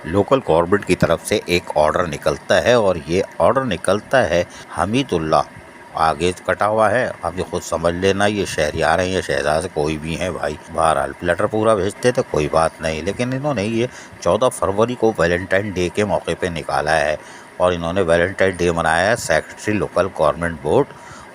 Local government की तरफ से एक ऑर्डर निकलता है और ये ऑर्डर निकलता है हमीदुल्लाह, आगे कटा हुआ है, आप ये खुद समझ लेना, ये शहरियार हैं या शहजाद से कोई भी हैं भाई। बहरहाल लेटर पूरा भेजते तो कोई बात नहीं, लेकिन इन्होंने ये 14 फरवरी को वैलेंटाइन डे के मौके पे निकाला है और इन्होंने वैलेंटाइन डे मनाया है सेक्रेटरी लोकल गवर्नमेंट बोर्ड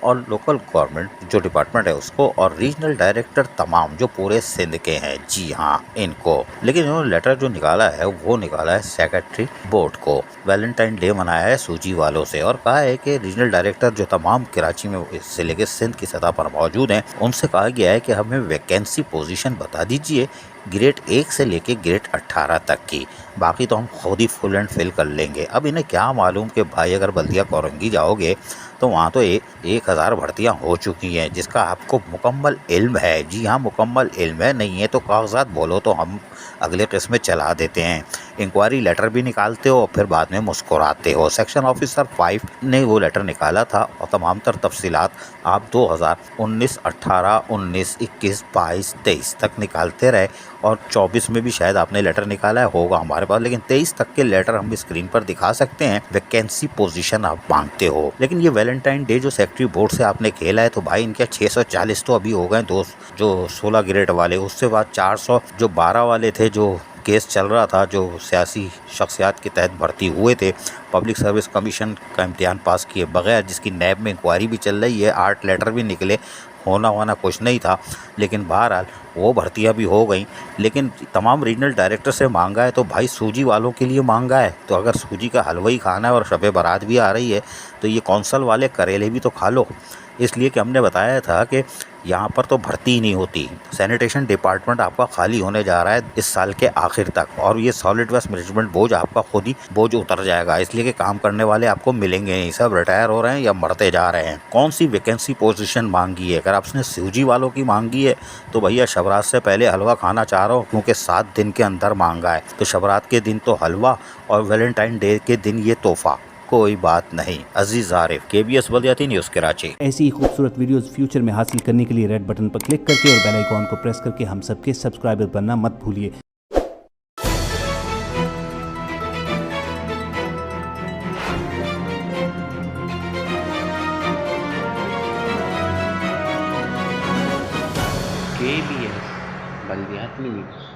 और लोकल गवर्नमेंट जो डिपार्टमेंट है उसको और रीजनल डायरेक्टर तमाम जो पूरे सिंध के हैं, जी हाँ इनको। लेकिन इन्होंने लेटर जो निकाला है वो निकाला है सेक्रेटरी बोर्ड को, वैलेंटाइन डे मनाया है सूजी वालों से और कहा है कि रीजनल डायरेक्टर जो तमाम कराची में से लेकर सिंध की सतह पर मौजूद हैं उनसे कहा गया है कि हमें वैकेंसी पोजीशन बता दीजिए ग्रेड 1 से लेके ग्रेड 18 तक की, बाकी तो हम खुद ही फुल एंड फिल कर लेंगे। अब इन्हें क्या मालूम कि भाई अगर बल्दिया कोरंगी जाओगे तो वहाँ तो 1000 भर्तियाँ हो चुकी हैं जिसका आपको मुकम्मल इल्म है। जी हाँ मुकम्मल इल्म है, नहीं है तो कागजात बोलो तो हम अगले किस्म में चला देते हैं। इंक्वायरी लेटर भी निकालते हो और फिर बाद में मुस्कुराते हो। सेक्शन ऑफिसर 5 ने वो लेटर निकाला था और तमाम तर तफसीलात आप 2019, 18, 19, 21, 22, 23 तक निकालते रहे और 24 में भी शायद आपने लेटर निकाला है होगा हमारे पास, लेकिन 23 तक के लेटर हम स्क्रीन पर दिखा सकते हैं। वैकेंसी पोजीशन आप मांगते हो, लेकिन ये वैलेंटाइन डे जो सेक्रेटरी बोर्ड से आपने खेला है तो भाई इनके 640 तो अभी हो गए, दो जो 16 ग्रेड वाले, उससे बाद 400 जो 12 वाले थे जो केस चल रहा था, जो सियासी शख्सियात के तहत भर्ती हुए थे, पब्लिक सर्विस कमीशन का इम्तिहान पास किए बगैर, जिसकी नैब में इंक्वायरी भी चल रही है, 8 लेटर भी निकले, होना कुछ नहीं था, लेकिन बहरहाल वो भर्तियां भी हो गई। लेकिन तमाम रीजनल डायरेक्टर से मांगा है तो भाई सूजी वालों के लिए मांगा है, तो अगर सूजी का हलवा ही खाना है और शब बारात भी आ रही है तो ये कौंसल वाले करेले भी तो खा लो। इसलिए कि हमने बताया था कि यहाँ पर तो भर्ती ही नहीं होती। सैनिटेशन डिपार्टमेंट आपका खाली होने जा रहा है इस साल के आखिर तक और ये सॉलिड वेस्ट मैनेजमेंट बोझ आपका खुद ही बोझ उतर जाएगा, इसलिए कि काम करने वाले आपको मिलेंगे नहीं, सब रिटायर हो रहे हैं या मरते जा रहे हैं। कौन सी वैकेंसी पोजीशन मांगी है? अगर आपने सूजी वालों की मांगी है तो भैया शबरात से पहले हलवा खाना चाह रहा हूँ, क्योंकि 7 दिन के अंदर मांगा है, तो शबरात के दिन तो हलवा और वैलेंटाइन डे के दिन ये तोहफा, कोई बात नहीं। अजीज आरिफ, KBS बल्दियाती न्यूज़ कराची। ऐसी ही खूबसूरत वीडियोस फ्यूचर में हासिल करने के लिए रेड बटन पर क्लिक करके और बेल आइकॉन को प्रेस करके हम सबके सब्सक्राइबर बनना मत भूलिए। KBS बल्दियाती न्यूज़।